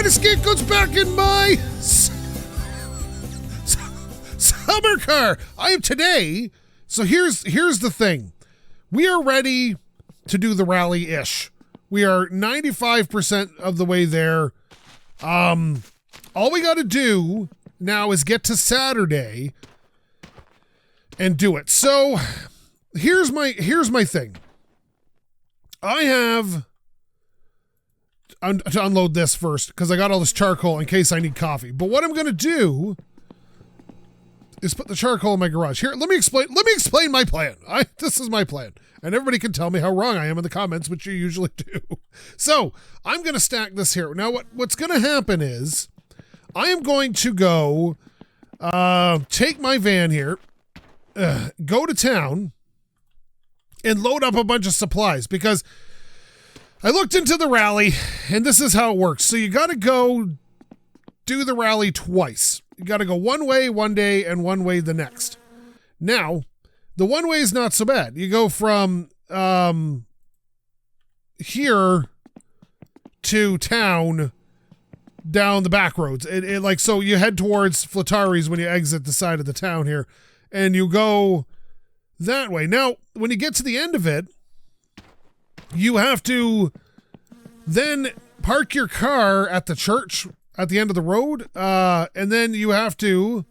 to SkapeGote's back in my summer car. I am today. So here's the thing. We are ready to do the rally-ish. We are 95% of the way there. All we got to do now is get to Saturday and do it. So here's my thing. I have to unload this first because I got all this charcoal in case I need coffee. But what I'm going to do is put the charcoal in my garage. Here, let me explain my plan. This is my plan. And everybody can tell me how wrong I am in the comments, which you usually do. So I'm going to stack this here. Now, what's going to happen is I am going to go take my van here, go to town, and load up a bunch of supplies because I looked into the rally, and this is how it works. So you got to go do the rally twice. You got to go one way one day and one way the next. Now, the one way is not so bad. You go from here to town down the back roads. So you head towards Flatari's when you exit the side of the town here, and you go that way. Now, when you get to the end of it, you have to then park your car at the church at the end of the road, and then you have to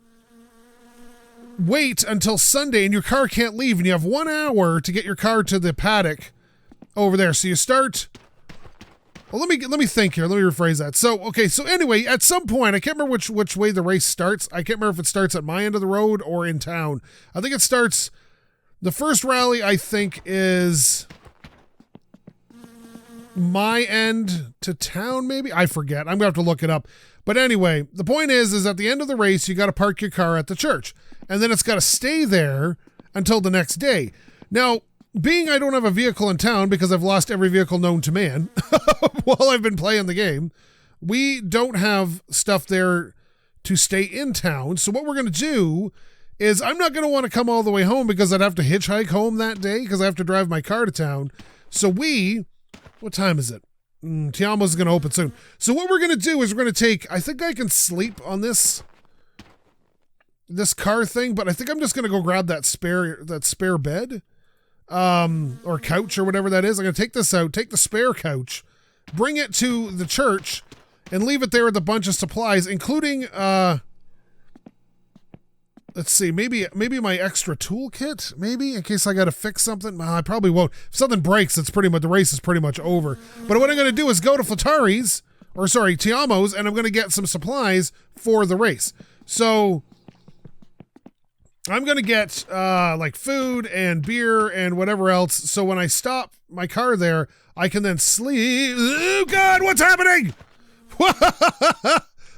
wait until Sunday, and your car can't leave, and you have 1 hour to get your car to the paddock over there. So you start. Well, let me think here. Let me rephrase that. So anyway, at some point, I can't remember which way the race starts. I can't remember if it starts at my end of the road or in town. I think it starts. The first rally, I think, is my end to town, maybe? I forget. I'm going to have to look it up. But anyway, the point is at the end of the race, you got to park your car at the church. And then it's got to stay there until the next day. Now, being I don't have a vehicle in town because I've lost every vehicle known to man while I've been playing the game, we don't have stuff there to stay in town. So what we're going to do is I'm not going to want to come all the way home because I'd have to hitchhike home that day because I have to drive my car to town. So what time is it? Tiamo's going to open soon. So what we're going to do is we're going to take, I think I can sleep on this car thing, but I think I'm just going to go grab that spare bed, or couch or whatever that is. I'm going to take this out, take the spare couch, bring it to the church and leave it there with a bunch of supplies, including, let's see, maybe my extra toolkit, maybe, in case I got to fix something. I probably won't. If something breaks, the race is pretty much over. But what I'm going to do is go to Tiamo's, and I'm going to get some supplies for the race. So I'm going to get like food and beer and whatever else. So when I stop my car there, I can then sleep. Oh, God, what's happening?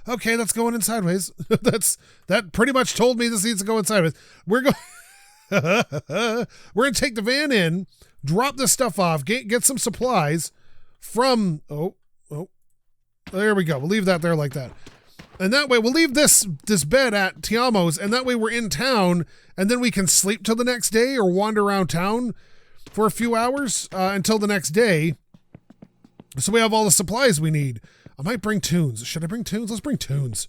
Okay, that's going in sideways. That pretty much told me this needs to go in sideways. We're going to take the van in, drop this stuff off, get some supplies from there we go. We'll leave that there like that. And that way we'll leave this bed at Tiamo's, and that way we're in town, and then we can sleep till the next day or wander around town for a few hours until the next day. So we have all the supplies we need. I might bring tunes. Should I bring tunes? Let's bring tunes.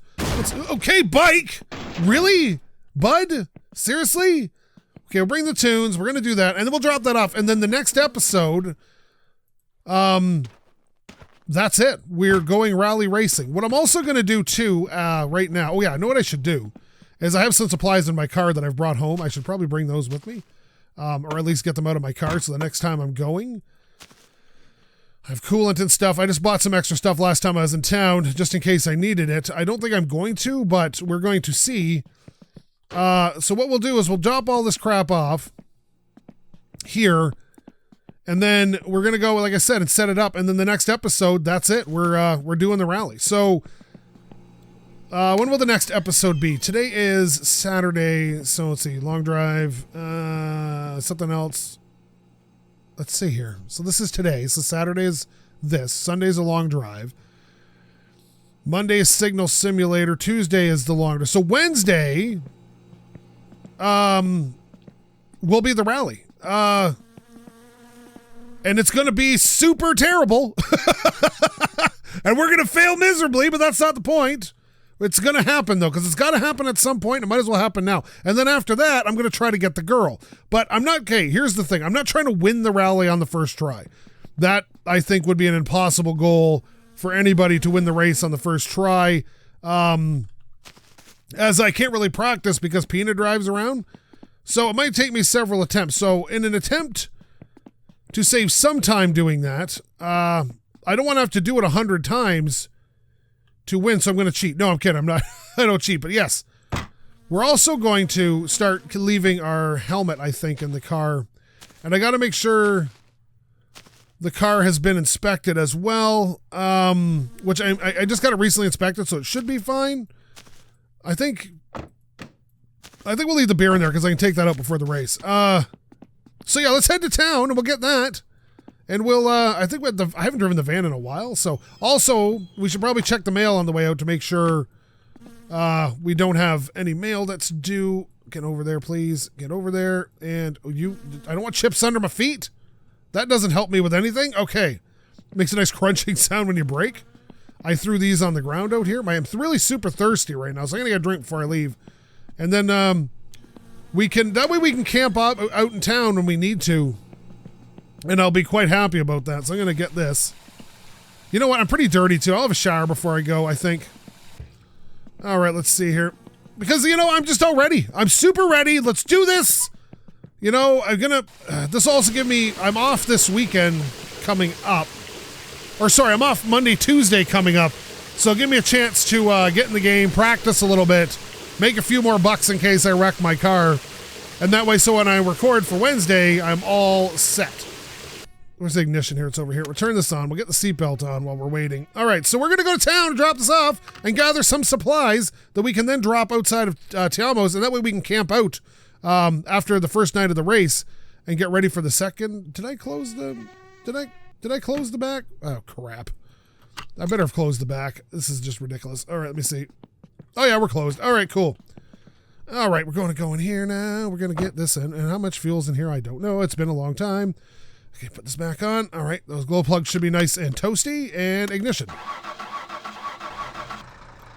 Okay, bike! Really? Bud? Seriously? Okay, we'll bring the tunes. We're going to do that, and then we'll drop that off. And then the next episode, that's it. We're going rally racing. What I'm also going to do, too, right now, I know what I should do, is I have some supplies in my car that I've brought home. I should probably bring those with me, or at least get them out of my car so the next time I'm going. I have coolant and stuff. I just bought some extra stuff last time I was in town, just in case I needed it. I don't think I'm going to, but we're going to see. So what we'll do is we'll drop all this crap off here, and then we're going to go, like I said, and set it up. And then the next episode, that's it. We're doing the rally. So when will the next episode be? Today is Saturday. So let's see, long drive, something else. Let's see here. So this is today. So Saturday is this. Sunday's a long drive. Monday is Signal Simulator. Tuesday is the long drive. So Wednesday will be the rally. And it's going to be super terrible. And we're going to fail miserably, but that's not the point. It's going to happen, though, because it's got to happen at some point. It might as well happen now. And then after that, I'm going to try to get the girl. But I'm not, okay, here's the thing. I'm not trying to win the rally on the first try. That, I think, would be an impossible goal for anybody to win the race on the first try. As I can't really practice because Pina drives around. So it might take me several attempts. So in an attempt to save some time doing that, I don't want to have to do it 100 times to win, so I'm going to cheat. No, I'm kidding. I'm not. I don't cheat, but yes. We're also going to start leaving our helmet, I think, in the car. And I got to make sure the car has been inspected as well, which I just got it recently inspected, so it should be fine. I think we'll leave the beer in there because I can take that out before the race. So yeah, let's head to town and we'll get that. And we'll, I think I haven't driven the van in a while. So also we should probably check the mail on the way out to make sure, we don't have any mail that's due. Get over there, please. Get over there. And I don't want chips under my feet. That doesn't help me with anything. Okay. Makes a nice crunching sound when you brake. I threw these on the ground out here. I'm really super thirsty right now, so I'm gonna get a drink before I leave. And then, that way we can camp out in town when we need to. And I'll be quite happy about that. So I'm going to get this. You know what? I'm pretty dirty too. I'll have a shower before I go, I think. All right, let's see here. Because, I'm just all ready. I'm super ready. Let's do this. This will also give me, I'm off this weekend coming up. Or sorry, I'm off Monday, Tuesday coming up. So give me a chance to get in the game, practice a little bit, make a few more bucks in case I wreck my car. And that way, so when I record for Wednesday, I'm all set. Where's the ignition here? It's over here. We'll turn this on. We'll get the seatbelt on while we're waiting. All right, so we're going to go to town and drop this off and gather some supplies that we can then drop outside of Tiamo's, and that way we can camp out after the first night of the race and get ready for the second. Did I close the back? Oh, crap. I better have closed the back. This is just ridiculous. All right, let me see. Oh, yeah, we're closed. All right, cool. All right, we're going to go in here now. We're going to get this in. And how much fuel's in here, I don't know. It's been a long time. Okay, put this back on. All right, those glow plugs should be nice and toasty. And ignition.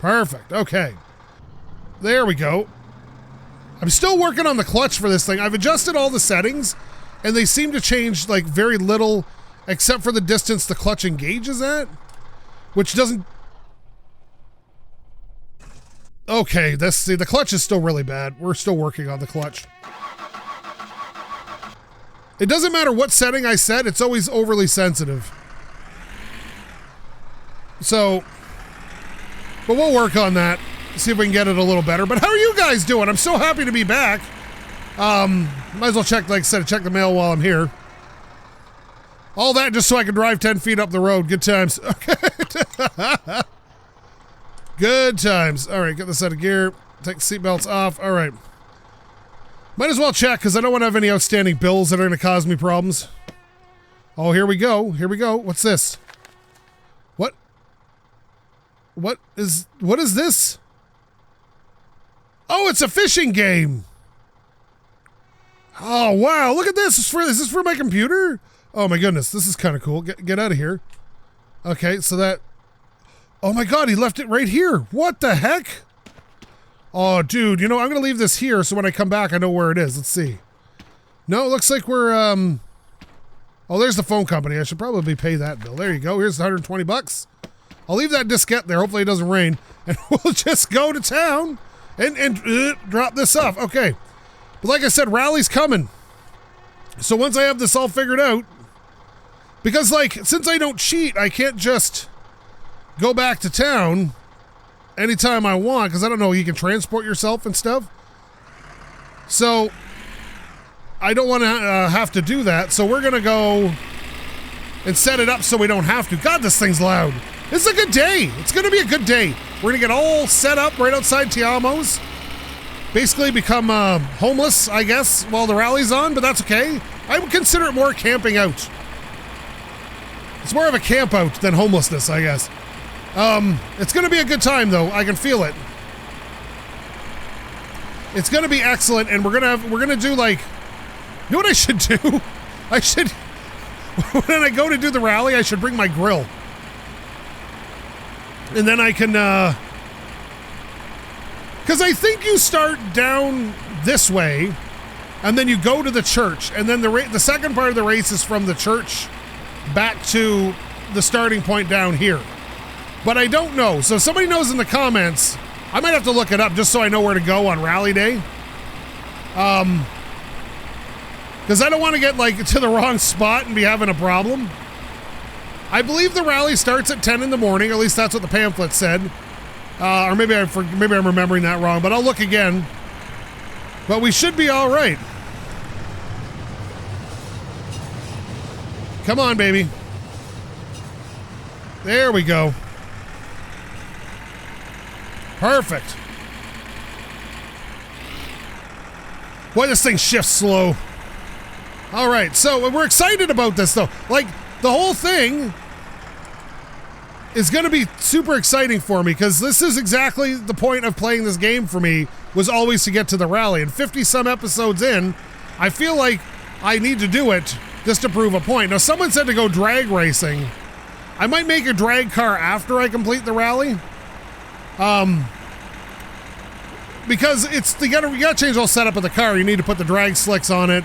Perfect. Okay. There we go. I'm still working on the clutch for this thing. I've adjusted all the settings, and they seem to change, like, very little, except for the distance the clutch engages at, which doesn't... Okay, the clutch is still really bad. We're still working on the clutch. It doesn't matter what setting I set, it's always overly sensitive. So, but we'll work on that. See if we can get it a little better. But how are you guys doing? I'm so happy to be back. Might as well check, like I said, check the mail while I'm here. All that just so I can drive 10 feet up the road. Good times. Okay. Good times. All right, get this out of gear. Take the seatbelts off. All right. Might as well check because I don't want to have any outstanding bills that are going to cause me problems. Oh, here we go. Here we go. What's this? What is this? Oh, it's a fishing game. Oh, wow. Look at this. Is this for my computer? Oh, my goodness. This is kind of cool. Get out of here. Okay, so that... Oh, my God. He left it right here. What the heck? Oh, dude. I'm going to leave this here so when I come back, I know where it is. Let's see. No, it looks like we're... Oh, there's the phone company. I should probably pay that bill. There you go. Here's the 120 bucks. I'll leave that diskette there. Hopefully it doesn't rain. And we'll just go to town and drop this off. Okay. But like I said, rally's coming. So once I have this all figured out, because since I don't cheat, I can't just go back to town anytime I want, because I don't know, you can transport yourself and stuff. So I don't want to have to do that. So we're going to go and set it up so we don't have to. God, this thing's loud. It's a good day. It's going to be a good day. We're going to get all set up right outside Tiamo's. Basically become homeless, I guess, while the rally's on, but that's okay. I would consider it more camping out. It's more of a camp out than homelessness, I guess. It's going to be a good time, though. I can feel it. It's going to be excellent, and we're going to do, you know what I should do? When I go to do the rally, I should bring my grill. And then I can, because I think you start down this way, and then you go to the church, and then the second part of the race is from the church back to the starting point down here. But I don't know. So if somebody knows in the comments, I might have to look it up just so I know where to go on rally day. Because I don't want to get like to the wrong spot and be having a problem. I believe the rally starts at 10 in the morning. At least that's what the pamphlet said. Or maybe I'm remembering that wrong, but I'll look again. But we should be all right. Come on, baby. There we go. Perfect. Boy, this thing shifts slow. All right, so we're excited about this, though. Like, the whole thing is going to be super exciting for me, because this is exactly the point of playing this game for me, was always to get to the rally. And 50-some episodes in, I feel like I need to do it just to prove a point. Now, someone said to go drag racing. I might make a drag car after I complete the rally. Because it's you gotta change the whole setup of the car. You need to put the drag slicks on it.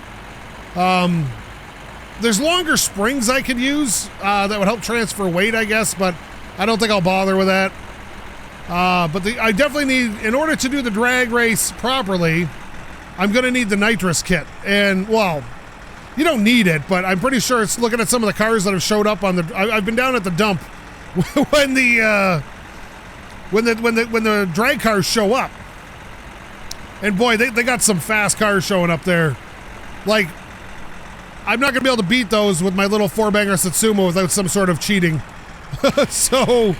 There's longer springs I could use that would help transfer weight, I guess, but I don't think I'll bother with that. But I definitely need, in order to do the drag race properly, I'm going to need the nitrous kit. And, well, you don't need it, but I'm pretty sure it's looking at some of the cars that have showed up on the... I've been down at the dump when the drag cars show up. And boy, they got some fast cars showing up there. Like, I'm not going to be able to beat those with my little 4-banger Satsuma without some sort of cheating. So,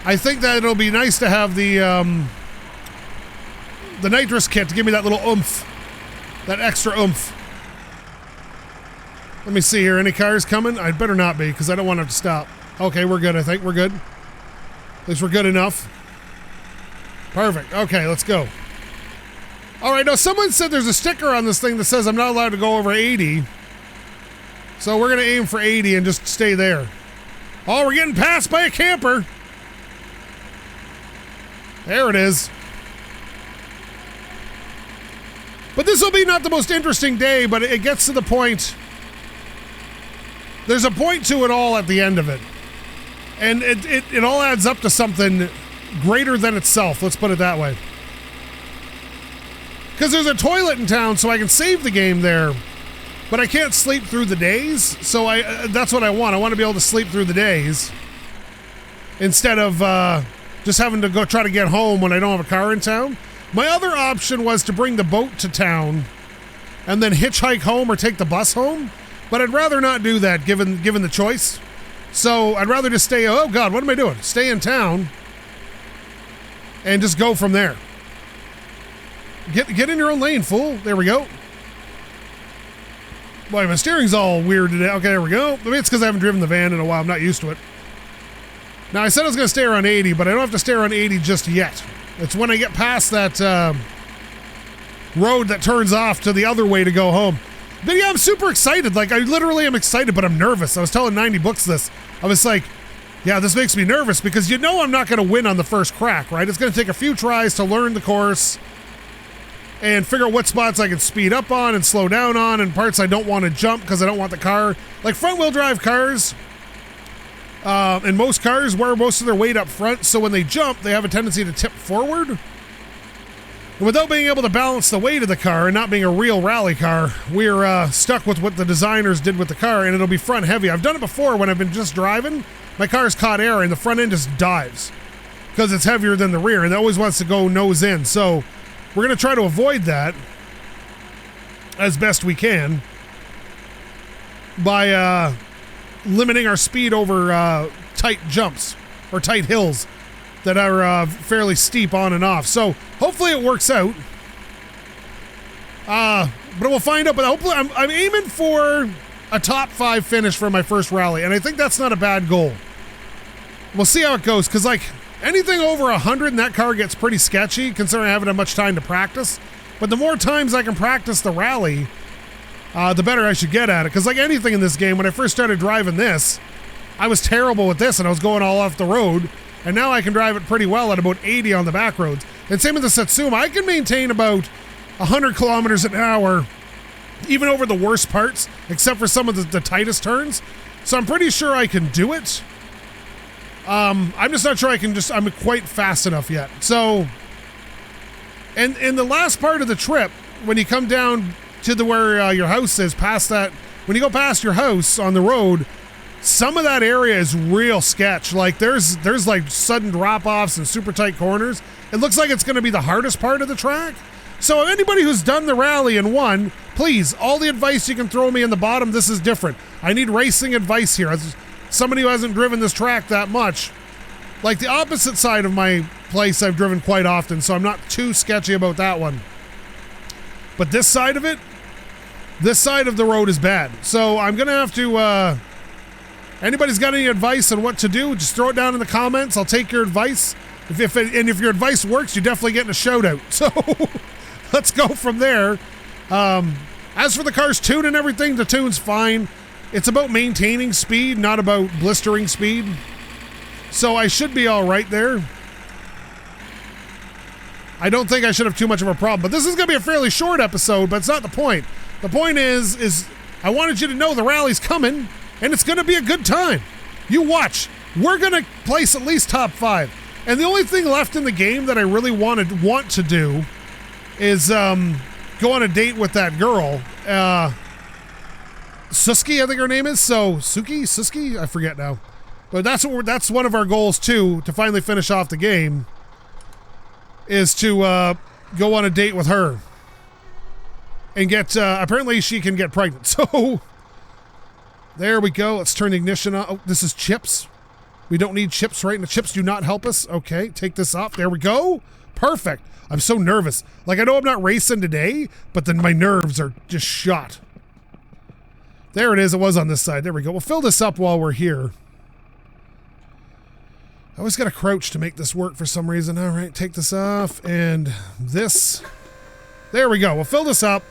I think that it'll be nice to have the nitrous kit to give me that little oomph. That extra oomph. Let me see here. Any cars coming? I'd better not be, because I don't want to have to stop. Okay, we're good, I think. We're good. At least we're good enough. Perfect. Okay, let's go. All right, now someone said there's a sticker on this thing that says I'm not allowed to go over 80. So we're going to aim for 80 and just stay there. Oh, we're getting passed by a camper. There it is. But this will be not the most interesting day, but it gets to the point. There's a point to it all at the end of it. And it all adds up to something greater than itself, let's put it that way. Because there's a toilet in town, so I can save the game there. But I can't sleep through the days, so that's what I want. I want to be able to sleep through the days. Instead of just having to go try to get home when I don't have a car in town. My other option was to bring the boat to town and then hitchhike home or take the bus home. But I'd rather not do that given the choice. So I'd rather just stay, oh God, what am I doing? Stay in town and just go from there. Get in your own lane, fool. There we go. Boy, my steering's all weird today. Okay, there we go. Maybe it's because I haven't driven the van in a while. I'm not used to it. Now, I said I was going to stay around 80, but I don't have to stay around 80 just yet. It's when I get past that road that turns off to the other way to go home. But yeah, I'm super excited. Like, I literally am excited, but I'm nervous. I was telling 90 Books this. I was like, yeah, this makes me nervous because you know I'm not going to win on the first crack, right? It's going to take a few tries to learn the course and figure out what spots I can speed up on and slow down on and parts I don't want to jump because I don't want the car. Like front-wheel drive cars, and most cars wear most of their weight up front, so when they jump, they have a tendency to tip forward. And without being able to balance the weight of the car and not being a real rally car, we're stuck with what the designers did with the car, and it'll be front heavy. I've done it before when I've been just driving. My car's caught air and the front end just dives because it's heavier than the rear, and it always wants to go nose in. So we're going to try to avoid that as best we can by limiting our speed over tight jumps or tight hills that are fairly steep on and off. So hopefully it works out. But we'll find out. But hopefully I'm aiming for a top 5 finish for my first rally, and I think that's not a bad goal. We'll see how it goes, because like anything over 100 in that car gets pretty sketchy, considering I haven't had much time to practice. But the more times I can practice the rally, the better I should get at it. Because like anything in this game, when I first started driving this, I was terrible with this, and I was going all off the road. And now I can drive it pretty well at about 80 on the back roads. And same with the Satsuma. I can maintain about 100 kilometers an hour, even over the worst parts, except for some of the tightest turns. So I'm pretty sure I can do it. I'm just not sure I'm quite fast enough yet. So, and in the last part of the trip, when you come down to where your house is, past that, when you go past your house on the road, some of that area is real sketch. Like there's like sudden drop-offs and super tight corners. It looks like it's going to be the hardest part of the track. So anybody who's done the rally and won, please, all the advice you can throw me in the bottom, this is different. I need racing advice here. As somebody who hasn't driven this track that much, like the opposite side of my place I've driven quite often, so I'm not too sketchy about that one. But this side of it, this side of the road is bad. So I'm going to have to, anybody's got any advice on what to do, just throw it down in the comments. I'll take your advice. If your advice works, you're definitely getting a shout out. So let's go from there. As for the car's tune and everything, the tune's fine. It's about maintaining speed, not about blistering speed. So I should be all right there. I don't think I should have too much of a problem. But this is going to be a fairly short episode, but it's not the point. The point is I wanted you to know the rally's coming, and it's going to be a good time. You watch. We're going to place at least top 5. And the only thing left in the game that I really want to do is go on a date with that girl. Suski, I think her name is. So Suski, I forget now. But that's one of our goals too, to finally finish off the game, is to go on a date with her and get. Apparently, she can get pregnant. So there we go. Let's turn the ignition on. Oh, this is chips. We don't need chips, right? And the chips do not help us. Okay, take this off. There we go. Perfect. I'm so nervous. Like, I know I'm not racing today, but then my nerves are just shot. There it is. It was on this side. There we go. We'll fill this up while we're here. I always got to crouch to make this work for some reason. All right, take this off. And this. There we go. We'll fill this up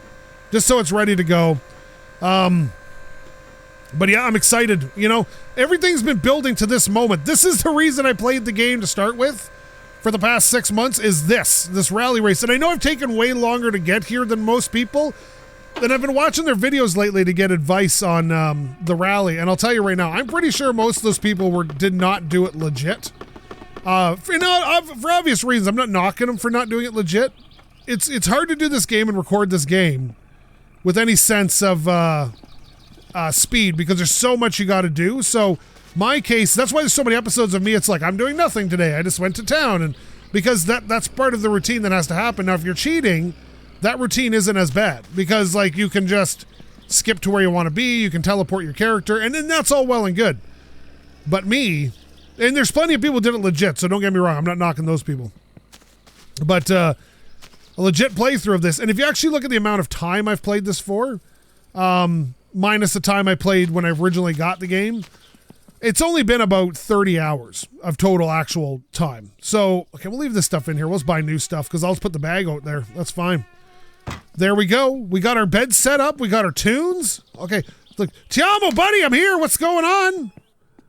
just so it's ready to go. But yeah, I'm excited. You know, everything's been building to this moment. This is the reason I played the game to start with for the past 6 months, is this rally race. And I know I've taken way longer to get here than most people. And I've been watching their videos lately to get advice on the rally. And I'll tell you right now, I'm pretty sure most of those people did not do it legit. For obvious reasons. I'm not knocking them for not doing it legit. It's hard to do this game and record this game with any sense of speed, because there's so much you got to do. So my case, that's why there's so many episodes of me. It's like, I'm doing nothing today. I just went to town, and because that's part of the routine that has to happen. Now, if you're cheating, that routine isn't as bad, because like you can just skip to where you want to be. You can teleport your character, and then that's all well and good. But me, and there's plenty of people who did it legit, so don't get me wrong. I'm not knocking those people. But a legit playthrough of this, and if you actually look at the amount of time I've played this for, minus the time I played when I originally got the game, it's only been about 30 hours of total actual time. So, okay, we'll leave this stuff in here. We'll just buy new stuff, because I'll just put the bag out there. That's fine. There we go. We got our bed set up. We got our tunes. Okay, look. Tiamo, buddy, I'm here. What's going on?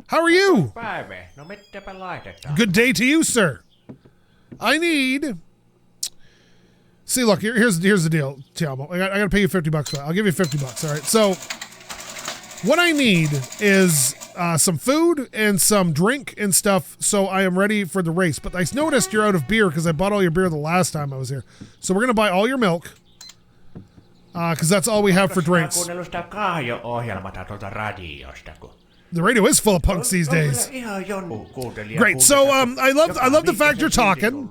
How are you? Good day to you, sir. I need... See, look, here's the deal, Tiamo. I got to pay you $50 for that. I'll give you $50, all right? So, what I need is some food and some drink and stuff, so I am ready for the race. But I noticed you're out of beer, because I bought all your beer the last time I was here. So we're going to buy all your milk, because that's all we have for drinks. The radio is full of punks these days. Great. So I love the fact you're talking.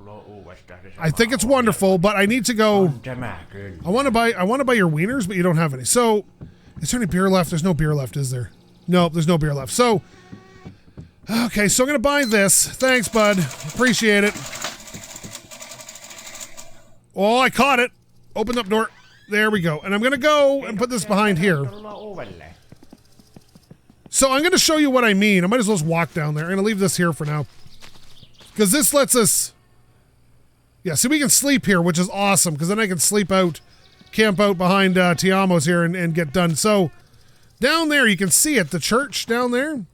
I think it's wonderful, but I need to go. I want to buy your wieners, but you don't have any. So, is there any beer left? There's no beer left, is there? No, there's no beer left. So, okay, so I'm going to buy this. Thanks, bud. Appreciate it. Oh, I caught it. Open up door. There we go. And I'm going to go and put this behind here. So I'm going to show you what I mean. I might as well just walk down there. I'm going to leave this here for now, because this lets us... Yeah, so we can sleep here, which is awesome, because then I can camp out behind Tiamo's here and get done. So, down there, you can see it, the church down there.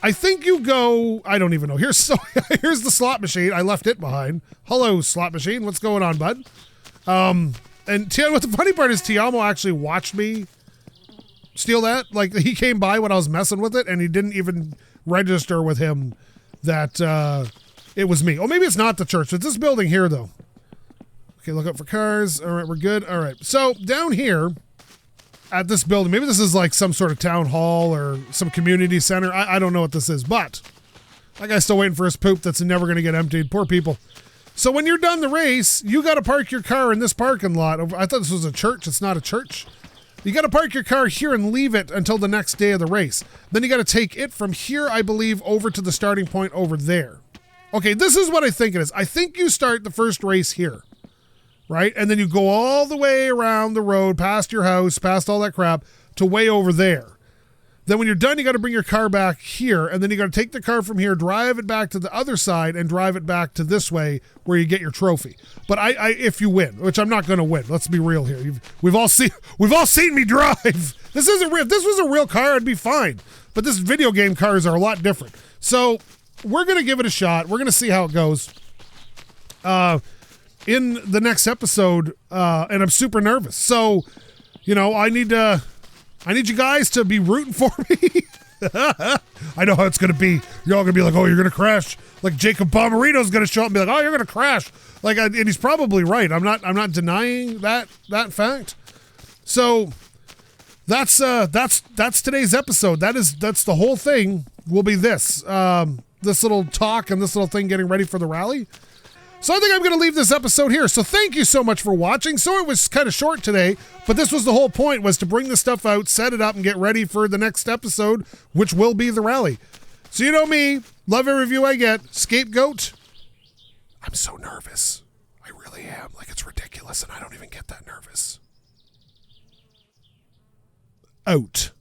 I think you go, I don't even know. Here's the slot machine. I left it behind. Hello, slot machine. What's going on, bud? And what the funny part is Tiamo actually watched me steal that. Like, he came by when I was messing with it, and he didn't even register with him that it was me. Oh, maybe it's not the church. It's this building here, though. Okay, look up for cars. All right, we're good. All right. So down here at this building, maybe this is like some sort of town hall or some community center. I don't know what this is, but that guy's still waiting for his poop that's never going to get emptied. Poor people. So when you're done the race, you got to park your car in this parking lot. I thought this was a church. It's not a church. You got to park your car here and leave it until the next day of the race. Then you got to take it from here, I believe, over to the starting point over there. Okay, this is what I think it is. I think you start the first race here. Right? And then you go all the way around the road, past your house, past all that crap, to way over there. Then when you're done, you got to bring your car back here, and then you got to take the car from here, drive it back to the other side, and drive it back to this way where you get your trophy. But if you win, which I'm not going to win. Let's be real here. We've all seen me drive. This isn't real. If this was a real car, I'd be fine. But this video game cars are a lot different. So we're going to give it a shot. We're going to see how it goes. In the next episode, and I'm super nervous. So, I need you guys to be rooting for me. I know how it's going to be. You're all going to be like, oh, you're going to crash. Like Jacob Bomarito's going to show up and be like, oh, you're going to crash. Like, and he's probably right. I'm not denying that fact. So that's today's episode. That's the whole thing will be this little talk and this little thing getting ready for the rally. So I think I'm going to leave this episode here. So thank you so much for watching. So it was kind of short today, but this was the whole point, was to bring the stuff out, set it up, and get ready for the next episode, which will be the rally. So you know me, love every review I get. SkapeGote, I'm so nervous. I really am. Like, it's ridiculous, and I don't even get that nervous. Out.